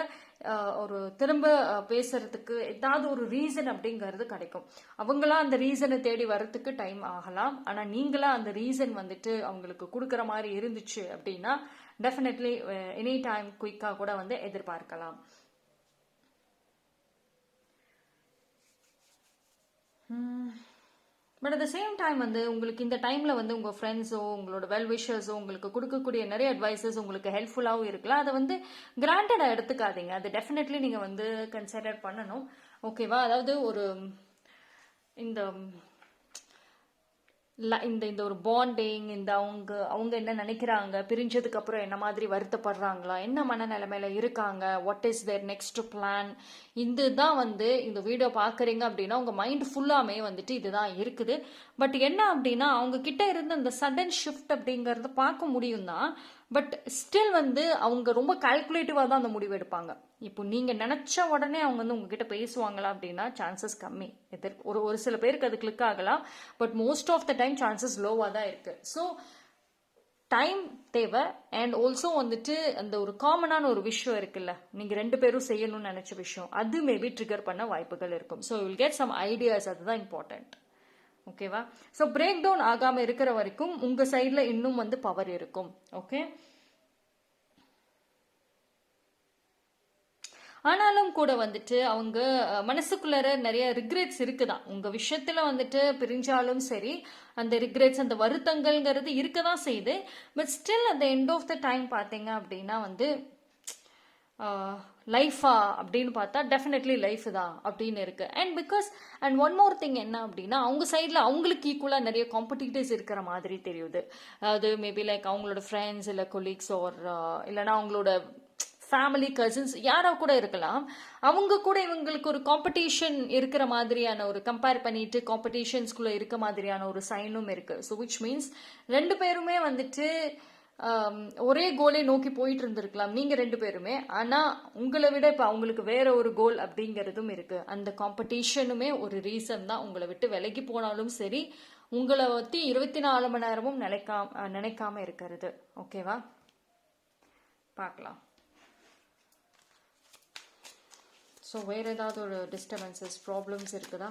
ஒரு திரும்ப பேசுறதுக்கு ஏதாவது ஒரு ரீசன் அப்படிங்கிறது கிடைக்கும். அவங்களா அந்த ரீசனை தேடி வர்றதுக்கு டைம் ஆகலாம். ஆனால் நீங்களா அந்த ரீசன் வந்துட்டு அவங்களுக்கு கொடுக்குற மாதிரி இருந்துச்சு அப்படின்னா டெஃபினெட்லி எனி டைம் குயிக்காக கூட வந்து எதிர்பார்க்கலாம். But at the same time வந்து உங்களுக்கு இந்த டைமில் வந்து உங்கள் ஃப்ரெண்ட்ஸோ உங்களோட வெல் விஷர்ஸோ உங்களுக்கு கொடுக்கக்கூடிய நிறைய அட்வைசஸ் உங்களுக்கு ஹெல்ப்ஃபுல்லாகவும் இருக்கலாம். அதை வந்து கிராண்டடாக எடுத்துக்காதீங்க. அது டெஃபினெட்லி நீங்கள் வந்து கன்சிடர் பண்ணணும். ஓகேவா? அதாவது ஒரு இந்த இந்த ஒரு பாண்டிங், இந்த அவங்க என்ன நினைக்கிறாங்க, பிரிஞ்சதுக்கு அப்புறம் என்ன மாதிரி வருத்தப்படுறாங்களா, என்ன மனநிலைமையில இருக்காங்க, what is their next plan, இதுதான் வந்து இந்த வீடியோ பார்க்குறீங்க அப்படின்னா உங்கள் மைண்ட் ஃபுல்லாமே வந்துட்டு இதுதான் இருக்குது. பட் என்ன அப்படின்னா அவங்க கிட்ட இருந்து அந்த சடன் ஷிஃப்ட் அப்படிங்கிறத பார்க்க முடியும் தான். பட் ஸ்டில் வந்து அவங்க ரொம்ப கால்குலேட்டிவாக தான் அந்த முடிவு எடுப்பாங்க. இப்போ நீங்கள் நினச்ச உடனே அவங்க வந்து உங்ககிட்ட பேசுவாங்களா அப்படின்னா சான்சஸ் கம்மி. ஒரு சில பேருக்கு அது கிளிக் ஆகலாம். But most of the time chances லோவாக தான் இருக்குது. ஸோ டைம் தேவை. அண்ட் ஆல்சோ வந்துட்டு அந்த ஒரு காமனான ஒரு விஷயம் இருக்குல்ல, நீங்கள் 2 பேரும் செய்யணும்னு நினச்ச விஷயம், அது மேபி ட்ரிகர் பண்ண வாய்ப்புகள் இருக்கும். So will get some ideas. அதுதான் இம்பார்ட்டன்ட். ஓகேவா? ஸோ பிரேக் டவுன் ஆகாமல் இருக்கிற வரைக்கும் உங்கள் சைடில் இன்னும் வந்து பவர் இருக்கும். ஓகே, ஆனாலும் கூட வந்துட்டு அவங்க மனசுக்குள்ளார நிறைய ரிக்ரெட்ஸ் இருக்குதான். உங்கள் விஷயத்தில் வந்துட்டு பிரிஞ்சாலும் சரி அந்த ரிக்ரெட்ஸ், அந்த வருத்தங்கள்ங்கிறது இருக்க தான் செய்யுது. But still at the end of the time பார்த்தீங்க அப்படின்னா வந்து லைஃபா அப்படின்னு பார்த்தா டெஃபினெட்லி லைஃப் தான் அப்படின்னு இருக்கு. அண்ட் ஒன் மோர் திங் என்ன அப்படின்னா அவங்க சைடில் அவங்களுக்கு ஈக்குவலாக நிறைய காம்படிட்டர்ஸ் இருக்கிற மாதிரி தெரியுது. அது மேபி லைக் அவங்களோட ஃப்ரெண்ட்ஸ் இல்லை கொலீக்ஸ் ஆர் இல்லைனா அவங்களோட ஃபேமிலி, கசின்ஸ் யாராக கூட இருக்கலாம். அவங்க கூட இவங்களுக்கு ஒரு காம்படிஷன் இருக்கிற மாதிரியான ஒரு கம்பேர் பண்ணிட்டு காம்படிஷன்ஸ்குள்ளே இருக்க மாதிரியான ஒரு சைனும் இருக்கு. ஸோ விச் மீன்ஸ் 2 பேருமே வந்துட்டு ஒரே கோலை நோக்கி போயிட்டு இருந்திருக்கலாம் நீங்கள் 2 பேருமே. ஆனால் உங்களை விட இப்போ அவங்களுக்கு வேற ஒரு கோல் அப்படிங்கிறதும் இருக்கு. அந்த காம்படிஷனுமே ஒரு ரீசன் தான் உங்களை விட்டு விலகி போனாலும் சரி உங்களை பற்றி 24 மணி நேரமும் நினைக்காம இருக்கிறது. ஓகேவா? பார்க்கலாம். ஸோ வேறு ஏதாவது ஒரு டிஸ்டர்பன்சஸ், ப்ராப்ளம்ஸ் இருக்குதா?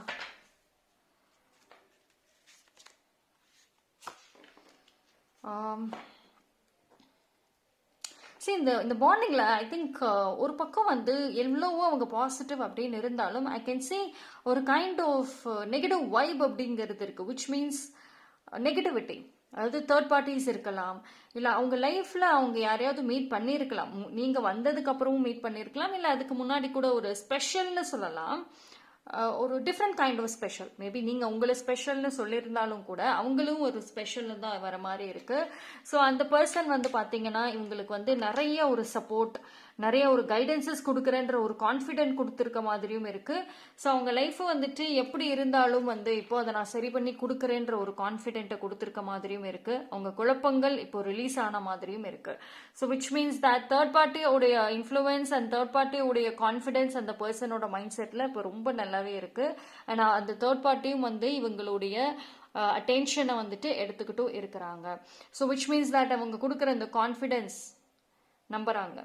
சரி, இந்த பாண்டிங்கில் ஐ திங்க் ஒரு பக்கம் வந்து எவ்வளவோ அவங்க பாசிட்டிவ் அப்படின்னு இருந்தாலும் ஐ கேன் சே ஒரு கைண்ட் ஆஃப் நெகட்டிவ் வைப் அப்படிங்கிறது இருக்குது. Which means negativity. அதாவது தேர்ட் பார்ட்டிஸ் இருக்கலாம், இல்லை அவங்க லைஃப்பில் அவங்க யாரையாவது மீட் பண்ணியிருக்கலாம், நீங்கள் வந்ததுக்கு அப்புறமும் மீட் பண்ணியிருக்கலாம், இல்லை அதுக்கு முன்னாடி கூட ஒரு ஸ்பெஷல்னு சொல்லலாம். ஒரு different kind of special. Maybe நீங்கள் உங்களை ஸ்பெஷல்னு சொல்லியிருந்தாலும் கூட அவங்களும் ஒரு ஸ்பெஷல்னு தான் வர மாதிரி இருக்குது. ஸோ அந்த பர்சன் வந்து பார்த்தீங்கன்னா இவங்களுக்கு வந்து நிறைய ஒரு சப்போர்ட், நிறைய ஒரு கைடன்சஸ் கொடுக்குறேன்ற ஒரு கான்ஃபிடென்ட் கொடுத்துருக்க மாதிரியும் இருக்குது. ஸோ அவங்க லைஃப்பை வந்துட்டு எப்படி இருந்தாலும் வந்து இப்போ அதை நான் சரி பண்ணி கொடுக்குறேன்ற ஒரு கான்ஃபிடென்ட்டை கொடுத்துருக்க மாதிரியும் இருக்குது. அவங்க குழப்பங்கள் இப்போ ரிலீஸ் ஆன மாதிரியும் இருக்குது. So which means that third பார்ட்டியோடைய இன்ஃப்ளூயன்ஸ் அண்ட் தேர்ட் பார்ட்டியோடைய கான்ஃபிடென்ஸ் அந்த பர்சனோட மைண்ட் செட்டில் இப்போ ரொம்ப நல்லாவே இருக்குது. அண்ட் அந்த தேர்ட் பார்ட்டியும் வந்து இவங்களுடைய அட்டென்ஷனை வந்துட்டு எடுத்துக்கிட்டும் இருக்கிறாங்க. ஸோ விச் மீன்ஸ் தட் அவங்க கொடுக்குற இந்த கான்ஃபிடென்ஸ் நம்புறாங்க.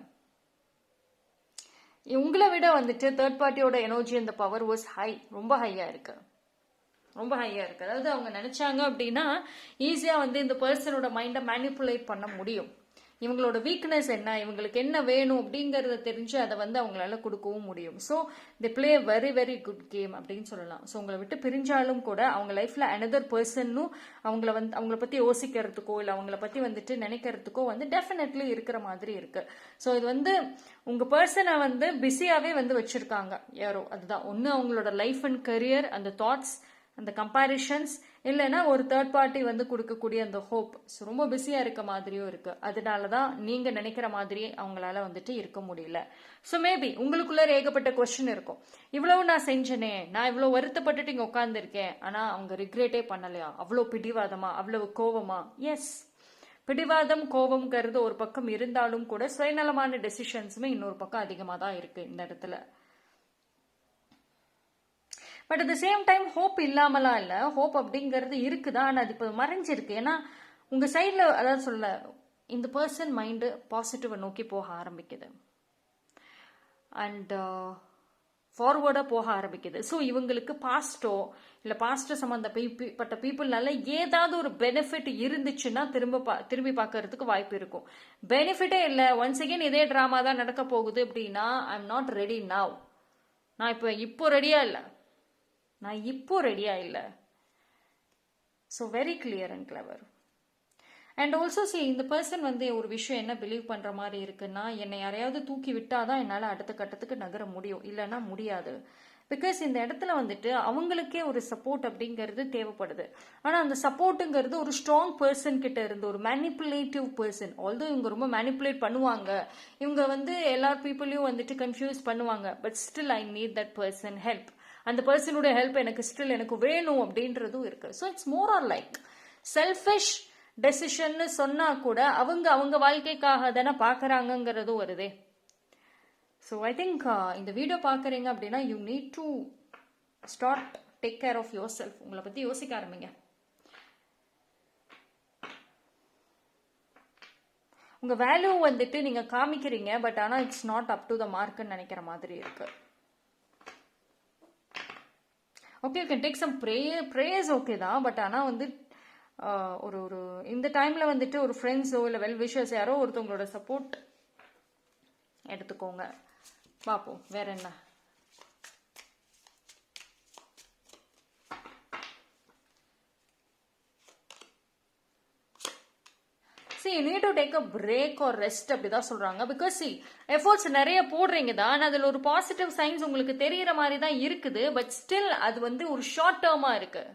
உங்களை விட வந்துட்டு தேர்ட் பார்ட்டியோட எனர்ஜி அந்த பவர் வாஸ் ஹை, ரொம்ப ஹையாக இருக்கு, ரொம்ப ஹையாக இருக்குது. அதாவது அவங்க நினச்சாங்க அப்படின்னா ஈஸியாக வந்து இந்த பர்சனோட மைண்டை மேனிப்புலேட் பண்ண முடியும். இவங்களோட வீக்னஸ் என்ன, இவங்களுக்கு என்ன வேணும் அப்படிங்கிறத தெரிஞ்சு அதை வந்து அவங்களால கொடுக்கவும் முடியும். So the play very very good game அப்படின்னு சொல்லலாம். ஸோ உங்களை விட்டு பிரிஞ்சாலும் கூட அவங்க லைஃப்பில் அனதர் பர்சன்னும் அவங்கள பற்றி யோசிக்கிறதுக்கோ இல்லை அவங்கள பற்றி வந்துட்டு நினைக்கிறதுக்கோ வந்து டெஃபினெட்லி இருக்கிற மாதிரி இருக்கு. ஸோ இது வந்து உங்கள் பர்சனை வந்து பிஸியாகவே வந்து வச்சுருக்காங்க யாரோ. அதுதான் ஒன்று அவங்களோட லைஃப் அண்ட் கரியர், அந்த தாட்ஸ் அந்த கம்பேரிஷன்ஸ், இல்லைன்னா ஒரு தேர்ட் பார்ட்டி வந்து கொடுக்கக்கூடிய அந்த ஹோப். ஸோ ரொம்ப பிஸியாக இருக்க மாதிரியும் இருக்கு. அதனால தான் நீங்கள் நினைக்கிற மாதிரி அவங்களால வந்துட்டு இருக்க முடியல. ஸோ மேபி உங்களுக்குள்ள ஏகப்பட்ட கொஸ்டின் இருக்கும். இவ்வளவு நான் செஞ்சனே, நான் இவ்வளோ வருத்தப்பட்டுட்டு இங்கே உட்காந்துருக்கேன், ஆனால் அவங்க ரிக்ரெட்டே பண்ணலையா, அவ்வளோ பிடிவாதமா, அவ்வளவு கோவமா? எஸ், பிடிவாதம் கோபம்ங்கிறது ஒரு பக்கம் இருந்தாலும் கூட சுயநலமான டெசிஷன்ஸுமே இன்னொரு பக்கம் அதிகமாக தான் இருக்கு இந்த இடத்துல. But at the same time hope இல்லாமலாம் இல்லை, ஹோப் அப்படிங்கிறது இருக்குதா, ஆனால் அது இப்போ மறைஞ்சிருக்கு. ஏன்னா உங்கள் சைடில், அதாவது சொல்ல, இந்த பர்சன் மைண்டு பாசிட்டிவை நோக்கி போக ஆரம்பிக்குது அண்ட் ஃபார்வர்டாக போக ஆரம்பிக்குது. ஸோ இவங்களுக்கு பாஸ்டோ இல்லை பாஸ்ட்டை சம்மந்தப்பட்ட பீப்புள்னால ஏதாவது ஒரு பெனிஃபிட் இருந்துச்சுன்னா திரும்பி பார்க்கறதுக்கு வாய்ப்பு இருக்கும். பெனிஃபிட்டே இல்லை, ஒன்ஸ் அகேன் இதே ட்ராமா தான் நடக்க போகுது அப்படின்னா, I am not ready now, நான் இப்போ ரெடியா இல்லை. So very clear and clever. And also இந்த பர்சன் வந்து ஒரு விஷயம் என்ன பிலீவ் பண்ணுற மாதிரி இருக்குன்னா, என்னை யாரையாவது தூக்கி விட்டாதான் என்னால் அடுத்த கட்டத்துக்கு நகர முடியும், இல்லைன்னா முடியாது. பிகாஸ் இந்த இடத்துல வந்துட்டு அவங்களுக்கே ஒரு சப்போர்ட் அப்படிங்கிறது தேவைப்படுது. ஆனால் அந்த சப்போர்ட்டுங்கிறது ஒரு ஸ்ட்ராங் பர்சன் கிட்ட இருந்து, ஒரு மேனிப்புலேட்டிவ் பர்சன். ஆல்தோ இவங்க ரொம்ப மேனிப்புலேட் பண்ணுவாங்க, இவங்க வந்து எல்லா பீப்புளையும் வந்துட்டு கன்ஃபியூஸ் பண்ணுவாங்க, but still I need that person help. அந்த பர்சனுடைய ஹெல்ப் எனக்கு வேணும் அப்படின்றதும் இருக்கு. So it's more or like selfish decision சொன்னா கூட அவங்க வாழ்க்கைக்காக தானே பார்க்கறாங்கிறதும் வருதே. ஸோ ஐ திங்க் இந்த வீடியோ பார்க்குறீங்க அப்படின்னா, you need to start take care of yourself. உங்களை பற்றி யோசிக்க ஆரம்பிங்க. உங்கள் வேல்யூ வந்துட்டு நீங்கள் காமிக்கிறீங்க, பட் ஆனால் it's not up to the மார்க்குன்னு நினைக்கிற மாதிரி இருக்கு. Okay, you can take some prayers, okay தான். பட் ஆனால் வந்து ஒரு இந்த டைமில் வந்துட்டு ஒரு ஃப்ரெண்ட்ஸோ இல்லை வெல் விஷர்ஸ் யாரோ ஒருத்தவங்களோட சப்போர்ட் எடுத்துக்கோங்க. பார்ப்போம் வேற என்ன. you need to take a break or rest அப்படிதான் சொல்றாங்க. பிகாஸ் எஃபோர்ட்ஸ் நிறைய போடுறீங்க தான், அதில் ஒரு பாசிட்டிவ் சைன்ஸ் உங்களுக்கு தெரியற மாதிரி தான் இருக்குது. பட் ஸ்டில் அது வந்து ஒரு ஷார்ட் டேர்மா இருக்கு.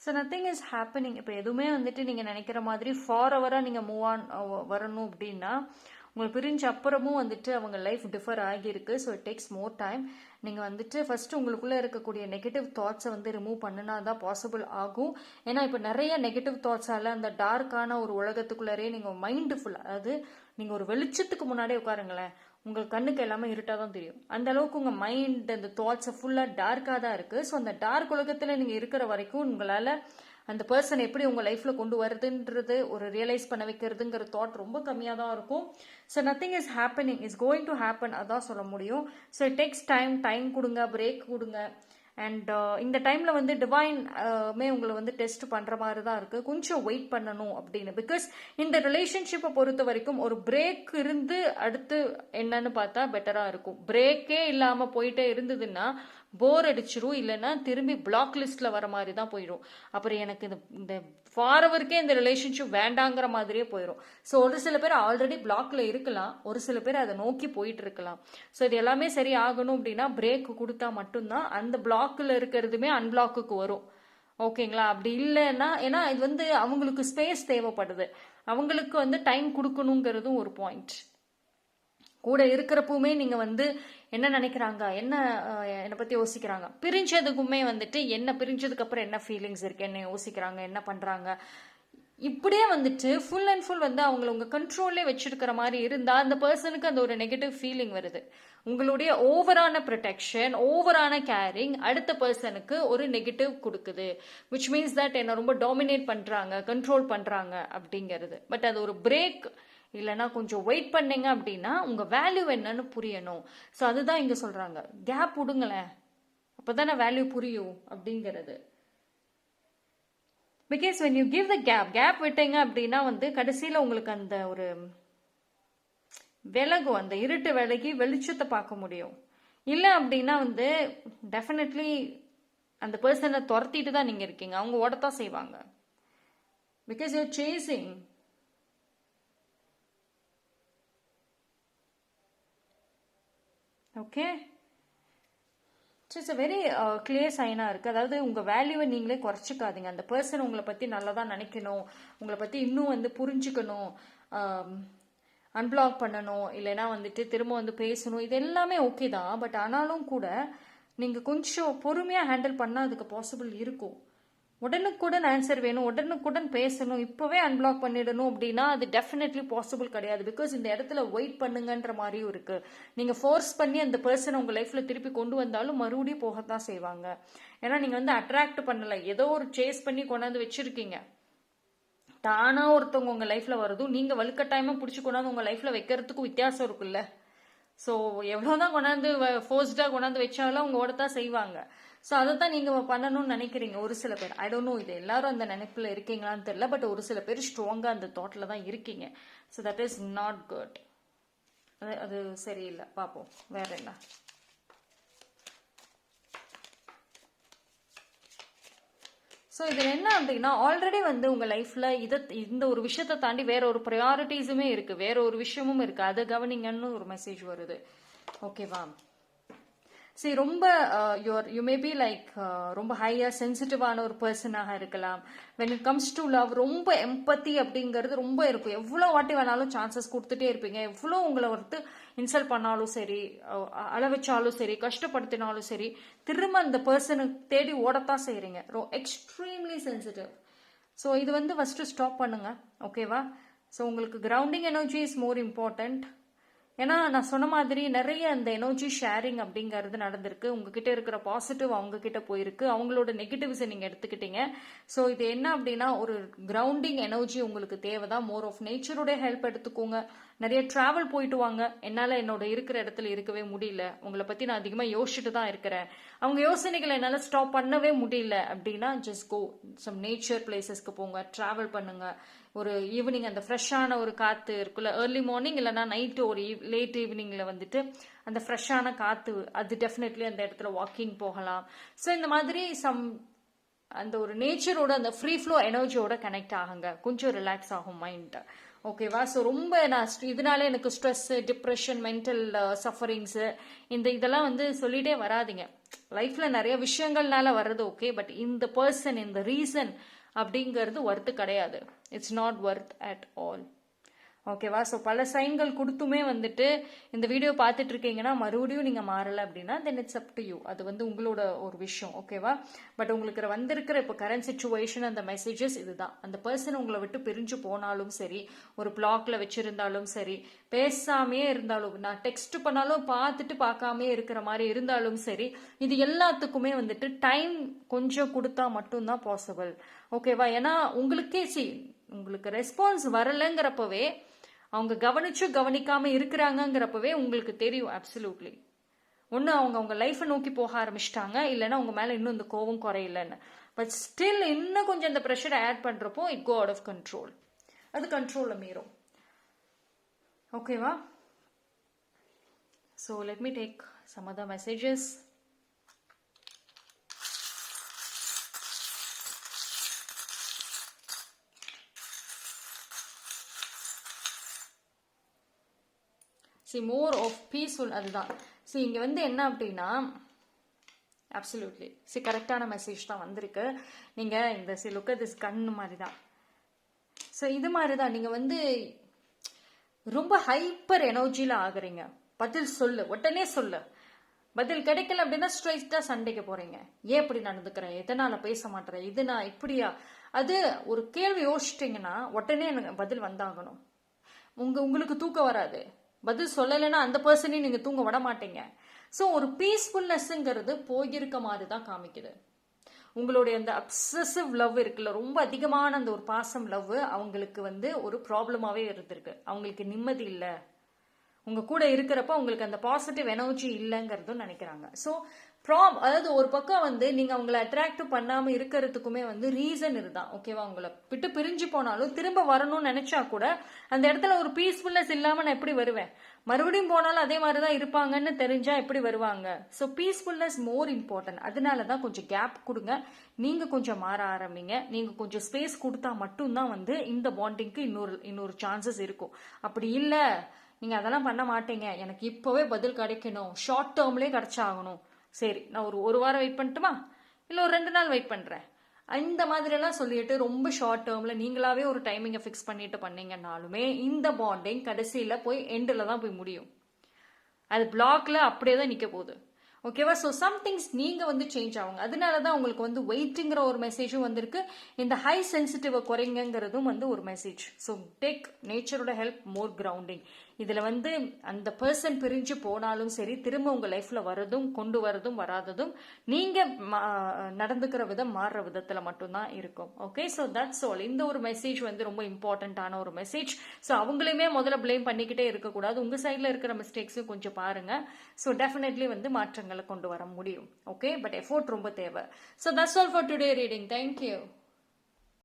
So nothing is happening. இப்போ எதுவுமே வந்துட்டு நீங்கள் நினைக்கிற மாதிரி ஃபார்எவராக நீங்கள் மூவ் ஆன் வரணும் அப்படின்னா, உங்களுக்கு பிரிஞ்ச அப்புறமும் வந்துட்டு அவங்க லைஃப் டிஃபர் ஆகியிருக்கு. So it takes more time. நீங்கள் வந்துட்டு ஃபஸ்ட்டு உங்களுக்குள்ளே இருக்கக்கூடிய நெகட்டிவ் தாட்ஸை வந்து ரிமூவ் பண்ணினா தான் பாசிபிள் ஆகும். ஏன்னா இப்போ நிறைய நெகட்டிவ் தாட்ஸால் அந்த டார்க்கான ஒரு உலகத்துக்குள்ளரே நீங்கள் மைண்டு ஃபுல்லாக, அதாவது நீங்கள் ஒரு வெளிச்சத்துக்கு முன்னாடியே உட்காருங்களேன், உங்கள் கண்ணுக்கு எல்லாமே இருட்டாக தான் தெரியும். அந்த அளவுக்கு உங்கள் மைண்ட் அந்த தாட்ஸை ஃபுல்லாக டார்க்காக தான் இருக்குது. ஸோ அந்த டார்க் உலகத்தில் நீங்கள் இருக்கிற வரைக்கும் உங்களால் அந்த பர்சன் எப்படி உங்கள் லைஃப்பில் கொண்டு வருதுன்றது ஒரு ரியலைஸ் பண்ண வைக்கிறதுங்கிற தாட் ரொம்ப கம்மியாக தான் இருக்கும். So nothing is happening, is going to happen, அதான் சொல்ல முடியும். ஸோ இட் டேக்ஸ் டைம் கொடுங்க, பிரேக் கொடுங்க. அண்ட் இந்த டைமில் வந்து டிவைன் உங்களை வந்து டெஸ்ட் பண்ணுற மாதிரி தான் இருக்குது. கொஞ்சம் வெயிட் பண்ணணும் அப்படின்னு. பிகாஸ் இந்த ரிலேஷன்ஷிப்பை பொறுத்த வரைக்கும் ஒரு பிரேக் இருந்து அடுத்து என்னன்னு பார்த்தா பெட்டராக இருக்கும். பிரேக்கே இல்லாமல் போயிட்டே இருந்ததுன்னா போர் அடிச்சிரும், இல்லைன்னா திரும்பி பிளாக் லிஸ்ட்ல வர மாதிரி தான் போயிடும். அப்புறம் எனக்கு இந்த ஃபார்வர்க்கே இந்த ரிலேஷன்ஷிப் வேண்டாங்கிற மாதிரியே போயிடும். ஸோ ஒரு சில பேர் ஆல்ரெடி பிளாக்ல இருக்கலாம், ஒரு சில பேர் அதை நோக்கி போயிட்டு இருக்கலாம். ஸோ இது எல்லாமே சரி ஆகணும் அப்படின்னா பிரேக் கொடுத்தா மட்டும்தான் அந்த பிளாக்ல இருக்கிறதுமே அன்பிளாக்குக்கு வரும். ஓகேங்களா? அப்படி இல்லைன்னா, ஏன்னா இது வந்து அவங்களுக்கு ஸ்பேஸ் தேவைப்படுது, அவங்களுக்கு வந்து டைம் கொடுக்கணுங்கிறதும் ஒரு பாயிண்ட். கூட இருக்கிறப்பவுமே நீங்கள் வந்து என்ன நினைக்கிறாங்க, என்னை பற்றி யோசிக்கிறாங்க, பிரிஞ்சதுக்குமே வந்துட்டு என்ன பிரிஞ்சதுக்கு அப்புறம் என்ன ஃபீலிங்ஸ் இருக்கு, என்ன யோசிக்கிறாங்க, என்ன பண்ணுறாங்க, இப்படியே வந்துட்டு ஃபுல் அண்ட் ஃபுல் வந்து அவங்கள உங்கள் கண்ட்ரோல்லே வச்சிருக்கிற மாதிரி இருந்தால் அந்த பர்சனுக்கு அந்த ஒரு நெகட்டிவ் ஃபீலிங் வருது. உங்களுடைய ஓவரான ப்ரொடெக்ஷன், ஓவரான கேரிங் அடுத்த பர்சனுக்கு ஒரு நெகட்டிவ் கொடுக்குது. விச் மீன்ஸ் தட் என்னை ரொம்ப டாமினேட் பண்ணுறாங்க, கண்ட்ரோல் பண்ணுறாங்க அப்படிங்கிறது. பட் அது ஒரு பிரேக் இல்லைன்னா கொஞ்சம் வெயிட் பண்ணீங்க அப்படின்னா உங்கள் வேல்யூ என்னன்னு புரியணும். ஸோ அதுதான் இங்கே சொல்கிறாங்க, கேப் விடுங்களேன், அப்போ தானே வேல்யூ புரியும் அப்படிங்கிறது. Because when you give the gap விட்டீங்க அப்படின்னா வந்து கடைசியில் உங்களுக்கு அந்த ஒரு விலகும், அந்த இருட்டு விலகி வெளிச்சத்தை பார்க்க முடியும். இல்லை அப்படின்னா வந்து டெஃபினெட்லி அந்த பர்சனை துரத்திட்டு தான் நீங்கள் இருக்கீங்க, அவங்க ஓடத்தான் செய்வாங்க. Because you're chasing. Okay, so it's very clear சைனாக இருக்குது. அதாவது உங்கள் வேல்யூவை நீங்களே குறைச்சிக்காதீங்க. அந்த பர்சன் உங்களை பற்றி நல்லதாக நினைக்கணும், உங்களை பற்றி இன்னும் வந்து புரிஞ்சுக்கணும், அன்பிளாக் பண்ணணும், இல்லைன்னா வந்துட்டு திரும்ப வந்து பேசணும், இது எல்லாமே ஓகே தான். பட் ஆனாலும் கூட நீங்கள் கொஞ்சம் பொறுமையாக ஹேண்டில் பண்ணால் அதுக்கு பாசிபிள் இருக்கும். உடனுக்குடன் ஆன்சர் வேணும், உடனுக்குடன் பேசணும், இப்போவே அன்பிளாக் பண்ணிடணும் அப்படின்னா அது டெஃபினெட்லி பாசிபிள் கிடையாது. பிகாஸ் இந்த இடத்துல வெயிட் பண்ணுங்கன்ற மாதிரியும் இருக்கு. நீங்கள் ஃபோர்ஸ் பண்ணி அந்த பர்சனை உங்கள் லைஃப்பில் திருப்பி கொண்டு வந்தாலும் மறுபடியும் போகத்தான் செய்வாங்க. ஏன்னா நீங்கள் வந்து அட்ராக்ட் பண்ணலை, ஏதோ ஒரு சேஸ் பண்ணி கொண்டாந்து வச்சிருக்கீங்க. தானா ஒருத்தவங்க உங்கள் லைஃப்பில் வரதும் நீங்கள் வலுக்கட்டாயமாக பிடிச்சி கொண்டாந்து உங்கள் லைஃப்பில் வைக்கிறதுக்கும் வித்தியாசம் இருக்குல்ல. ஸோ எவ்வளோதான் கொண்டாந்து ஃபோர்ஸ்டாக கொண்டாந்து வச்சாலும் அவங்க ஓடத்தான் செய்வாங்க. ஸோ அதை தான் நீங்கள் பண்ணணும்னு நினைக்கிறீங்க ஒரு சில பேர். ஐ டோன்ட் நோ இது எல்லாரும் அந்த நினைப்பில் இருக்கீங்களான்னு தெரியல. பட் ஒரு சில பேர் ஸ்ட்ராங்காக அந்த தாட்டில் தான் இருக்கீங்க. So that is not good. அது சரியில்லை. பார்ப்போம் வேற என்ன. ஸோ இதில் என்ன அப்படின்னா, ஆல்ரெடி வந்து உங்கள் லைஃப்பில் இந்த ஒரு விஷயத்தை தாண்டி வேற ஒரு ப்ரையாரிட்டிஸுமே இருக்குது, வேற ஒரு விஷயமும் இருக்குது, அதை கவனிங்கன்னு ஒரு மெசேஜ் வருது. ஓகேவா? சரி, ரொம்ப யூ மே பி லைக் ரொம்ப ஹையாக சென்சிட்டிவான ஒரு பர்சனாக இருக்கலாம். When it comes to love ரொம்ப எம்பத்தி அப்படிங்கிறது ரொம்ப இருக்கும். எவ்வளோ வாட்டி வேணாலும் சான்சஸ் கொடுத்துட்டே இருப்பீங்க. எவ்வளோ உங்களை வந்து இன்சல்ட் பண்ணாலும் சரி, அளவச்சாலும் சரி, கஷ்டப்படுத்தினாலும் சரி, திரும்ப அந்த பர்சனுக்கு தேடி ஓடத்தான் செய்கிறீங்க. Extremely sensitive. ஸோ இது வந்து ஃபஸ்ட்டு ஸ்டாப் பண்ணுங்க. ஓகேவா? ஸோ உங்களுக்கு grounding energy is more important. ஏன்னா நான் சொன்ன மாதிரி நிறைய அந்த எனர்ஜி ஷேரிங் அப்படிங்கிறது நடந்திருக்கு. உங்ககிட்ட இருக்கிற பாசிட்டிவ் அவங்க கிட்ட போயிருக்கு, அவங்களோட நெகட்டிவ்ஸை நீங்கள் எடுத்துக்கிட்டீங்க. ஸோ இது என்ன அப்படின்னா, ஒரு கிரவுண்டிங் எனர்ஜி உங்களுக்கு தேவைதான். மோர் ஆஃப் நேச்சருடைய ஹெல்ப் எடுத்துக்கோங்க. நிறைய டிராவல் போயிட்டு வாங்க. என்னால் என்னோட இருக்கிற இடத்துல இருக்கவே முடியல, உங்களை பற்றி நான் அதிகமாக யோசிச்சுட்டு தான் இருக்கிறேன், அவங்க யோசனைகளை என்னால் ஸ்டாப் பண்ணவே முடியல அப்படின்னா ஜஸ்ட் கோ சம் நேச்சர் பிளேசஸ்க்கு போங்க, டிராவல் பண்ணுங்க. ஒரு ஈவினிங் அந்த ஃப்ரெஷ்ஷான ஒரு காற்று இருக்குல்ல, ஏர்லி மார்னிங் இல்லைனா நைட்டு ஒரு லேட் ஈவினிங்கில் வந்துட்டு அந்த ஃப்ரெஷ்ஷான காற்று, அது டெஃபினெட்லி அந்த இடத்துல வாக்கிங் போகலாம். ஸோ இந்த மாதிரி அந்த ஒரு நேச்சரோட அந்த ஃப்ரீ ஃப்ளோ எனர்ஜியோட கனெக்ட் ஆகுங்க. கொஞ்சம் ரிலாக்ஸ் ஆகும் மைண்ட். ஓகேவா? ஸோ ரொம்ப இதனால எனக்கு ஸ்ட்ரெஸ், டிப்ரெஷன், மென்டல் சஃபரிங்ஸு இதெல்லாம் வந்து சொல்லிட்டே வராதிங்க. லைஃப்பில் நிறைய விஷயங்கள்னால வர்றது ஓகே, பட் இந்த பர்சன், இந்த ரீசன் அப்படிங்கிறது ஒர்த்து கிடையாது. It's not worth at all. ஓகேவா? ஸோ பல சைன்கள் கொடுத்துமே வந்துட்டு இந்த வீடியோ பார்த்துட்டு இருக்கீங்கன்னா மறுபடியும் நீங்கள் மாறலை அப்படின்னா then it's up to you. அது வந்து உங்களோட ஒரு விஷயம். ஓகேவா? பட் உங்களுக்கு வந்திருக்கிற இப்போ கரண்ட் சுச்சுவேஷன், அந்த மெசேஜஸ் இதுதான். அந்த பர்சன் உங்களை விட்டு பிரிஞ்சு போனாலும் சரி, ஒரு பிளாக்ல வச்சிருந்தாலும் சரி, பேசாமே இருந்தாலும், நான் டெக்ஸ்ட் பண்ணாலும் பார்த்துட்டு பார்க்காமே இருக்கிற மாதிரி இருந்தாலும் சரி, இது எல்லாத்துக்குமே வந்துட்டு டைம் கொஞ்சம் கொடுத்தா மட்டும்தான் பாசிபிள். ஓகேவா? ஏன்னா உங்களுக்கு ரெஸ்பான்ஸ் வரலைங்கிறப்பவே, அவங்க கவனிக்காம இருக்கிறாங்கிறப்பவே உங்களுக்கு தெரியும் அப்சல்யூட்லி. ஒன்று அவங்க லைஃப்பை நோக்கி போக ஆரம்பிச்சிட்டாங்க, இல்லைன்னா உங்க மேல இன்னும் இந்த கோவம் குறையிலன்னு. பட் ஸ்டில் இன்னும் கொஞ்சம் இந்த ப்ரெஷரை ஆட் பண்றப்போ it go out of control. அது கண்ட்ரோலை மீறும். ஓகேவா? So let me take some other messages. More of peaceful. அதுதான் இங்க வந்து என்ன அப்படின்னா, அப்சல்யூட்லி கரெக்டான மெசேஜ் தான் வந்திருக்கு. நீங்க இந்த லுக் அட் திஸ் கண்ணு மாதிரி தான். ஸோ இது மாதிரி தான் நீங்க வந்து ரொம்ப ஹைப்பர் எனர்ஜியில் ஆகுறீங்க. பதில் சொல்லு, உடனே சொல்லு. பதில் கிடைக்கல அப்படின்னா ஸ்ட்ரைட்டா சண்டைக்கு போறீங்க. ஏன் இப்படி நடந்துக்கிறேன், எதனால பேச மாட்டேறேன், இது நான் இப்படியா. அது ஒரு கேள்வி யோசிச்சிட்டிங்கன்னா உடனே எனக்கு பதில் வந்தாகணும். உங்களுக்கு தூக்கம் வராது. பதில் சொல்லலைன்னா அந்த பர்சனையும் நீங்க தூங்க விட மாட்டீங்க. ஸோ ஒரு பீஸ்ஃபுல்னஸ்ங்கிறது போயிருக்க மாதிரி தான் காமிக்குது. உங்களுடைய அந்த அப்சசிவ் லவ் இருக்குல்ல, ரொம்ப அதிகமான அந்த ஒரு பாசம் லவ் அவங்களுக்கு வந்து ஒரு ப்ராப்ளமாவே இருந்திருக்கு. அவங்களுக்கு நிம்மதி இல்லை, உங்க கூட இருக்கிறப்ப உங்களுக்கு அந்த பாசிட்டிவ் எனர்ஜி இல்லைங்கிறதும் நினைக்கிறாங்க. ஸோ அதாவது ஒரு பக்கம் வந்து நீங்க அவங்களை அட்ராக்ட் பண்ணாம இருக்கிறதுக்குமே வந்து ரீசன் இதுதான். ஓகேவா? உங்களை விட்டு பிரிஞ்சு போனாலும் திரும்ப வரணும்னு நினைச்சா கூட அந்த இடத்துல ஒரு பீஸ்ஃபுல்னஸ் இல்லாம நான் எப்படி வருவேன், மறுபடியும் போனாலும் அதே மாதிரிதான் இருப்பாங்கன்னு தெரிஞ்சா எப்படி வருவாங்க. So peacefulness more important. அதனாலதான் கொஞ்சம் கேப் கொடுங்க, நீங்க கொஞ்சம் மாற ஆரம்பிங்க. நீங்க கொஞ்சம் ஸ்பேஸ் கொடுத்தா மட்டும்தான் வந்து இந்த பாண்டிங்க்கு இன்னொரு சான்சஸ் இருக்கும். அப்படி இல்லை, நீங்க அதெல்லாம் பண்ண மாட்டீங்க, எனக்கு இப்பவே பதில் கிடைக்கணும், ஷார்ட் டேர்ம்லேயே கிடைச்சாகணும், சரி நான் ஒரு வாரம் வெயிட் பண்ணட்டுமா, இல்லை ஒரு 2 நாள் வெயிட் பண்ணுறேன், இந்த மாதிரியெல்லாம் சொல்லிட்டு ரொம்ப ஷார்ட் டேர்மில் நீங்களாவே ஒரு டைமிங்கை ஃபிக்ஸ் பண்ணிட்டு பண்ணீங்கன்னாலுமே இந்த பாண்டிங் கடைசியில் போய் எண்டில் தான் போய் முடியும். அது பிளாக்ல அப்படியே தான் நிற்க போகுது. ஓகேவா? ஸோ சம்திங்ஸ் நீங்கள் வந்து சேஞ்ச் ஆகுங்க. அதனால தான் உங்களுக்கு வந்து வெயிட்டுங்கிற ஒரு மெசேஜும் வந்திருக்கு. இந்த ஹை சென்சிட்டிவை குறைங்கிறதும் வந்து ஒரு மெசேஜ். ஸோ டேக் நேச்சரோட ஹெல்ப், மோர் கிரவுண்டிங். இதில் வந்து அந்த பர்சன் பிரிஞ்சு போனாலும் சரி, திரும்ப உங்கள் லைஃப்பில் வரதும் கொண்டு வரதும் வராததும் நீங்கள் நடந்துக்கிற விதம் மாறுற விதத்தில் மட்டும்தான் இருக்கும். Okay, so that's all. இந்த ஒரு மெசேஜ் வந்து ரொம்ப இம்பார்ட்டண்ட்டான ஒரு மெசேஜ். ஸோ அவங்களையுமே முதல்ல ப்ளேம் பண்ணிக்கிட்டே இருக்கக்கூடாது. உங்கள் சைடில் இருக்கிற மிஸ்டேக்ஸும் கொஞ்சம் பாருங்கள். ஸோ டெஃபினெட்லி வந்து மாற்றங்களை கொண்டு வர முடியும். ஓகே, பட் எஃபோர்ட் ரொம்ப தேவை. So that's all for today reading. Thank you.